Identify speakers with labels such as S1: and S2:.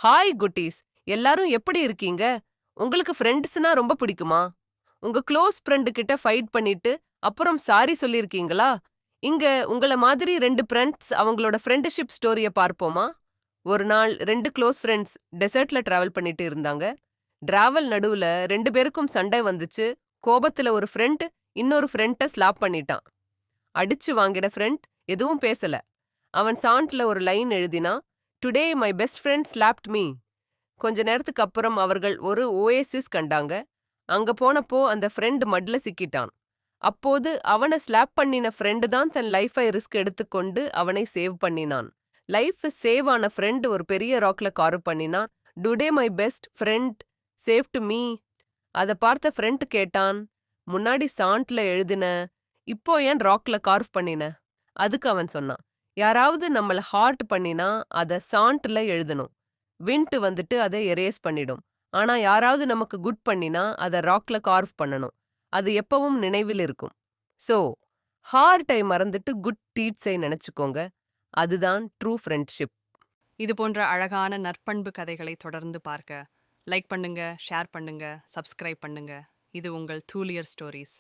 S1: Hi குட்டீஸ். எல்லாரும் எப்படி இருக்கீங்க? உங்களுக்கு ஃப்ரெண்ட்ஸ்னா ரொம்ப பிடிக்குமா? உங்க க்ளோஸ் ஃப்ரெண்டு கிட்ட ஃபைட் பண்ணிட்டு அப்புறம் சாரி சொல்லிருக்கீங்களா? இங்க உங்கள மாதிரி 2 ஃப்ரெண்ட்ஸ் அவங்களோட ஃப்ரெண்ட்ஷிப் ஸ்டோரிய பார்ப்போமா? ஒரு நாள் 2 க்ளோஸ் ஃப்ரெண்ட்ஸ் டெசர்ட்ல டிராவல் பண்ணிட்டு இருந்தாங்க. டிராவல் நடுவுல 2 பேருக்கும் சண்டை வந்துச்சு. கோபத்துல ஒரு ஃப்ரெண்ட் இன்னொரு ஃப்ரெண்ட்ட ஸ்லாப் பண்ணிட்டான். அடிச்சு வாங்கின ஃப்ரெண்ட் எதுவும் பேசல. அவன் சாண்ட்ல ஒரு லைன் எழுதினா, today my best friend slapped me. கொஞ்ச நேரத்துக்கு அப்புறம் அவர்கள் ஒரு ஓயசிஸ் கண்டாங்க. அங்க போனப்போ அந்த ஃப்ரெண்ட் மட்ல சிக்கிட்டான். அப்போது அவன ஸ்லாப் பண்ணின ஃப்ரெண்ட் தான் தன் லைஃபை ரிஸ்க் எடுத்துக்கொண்டு அவனை சேவ் பண்ணினான். லைஃப் சேவ் ஆன ஃப்ரெண்ட் ஒரு பெரிய ராக்ல கார்வ் பண்ணினான். Today my best friend saved me. அத பார்த்த ஃப்ரெண்ட் கேட்டான், முன்னாடி சாண்ட்ல எழுதின, இப்போ ஏன் ராக்ல கார்வ் பண்ணின? அதுக்கு அவன் சொன்னான், யாராவது நம்மள ஹார்ட் பண்ணினா அத சாண்ட்ல எழுதணும். விண்ட் வந்துட்டு அதை எரேஸ் பண்ணிடும். ஆனா யாராவது நமக்கு குட் பண்ணினா அதை ராக்ல கார்வ் பண்ணணும். அது எப்பவும் நினைவில் இருக்கும். சோ ஹார்ட்டை மறந்துட்டு குட் டீட்ஸை நினைச்சுக்கோங்க. அதுதான் ட்ரூ ஃப்ரெண்ட்ஷிப்.
S2: இது போன்ற அழகான நற்பண்பு கதைகளை தொடர்ந்து பார்க்க லைக் பண்ணுங்க, ஷேர் பண்ணுங்க, சப்ஸ்கிரைப் பண்ணுங்க. இது உங்கள் தூலியர் ஸ்டோரீஸ்.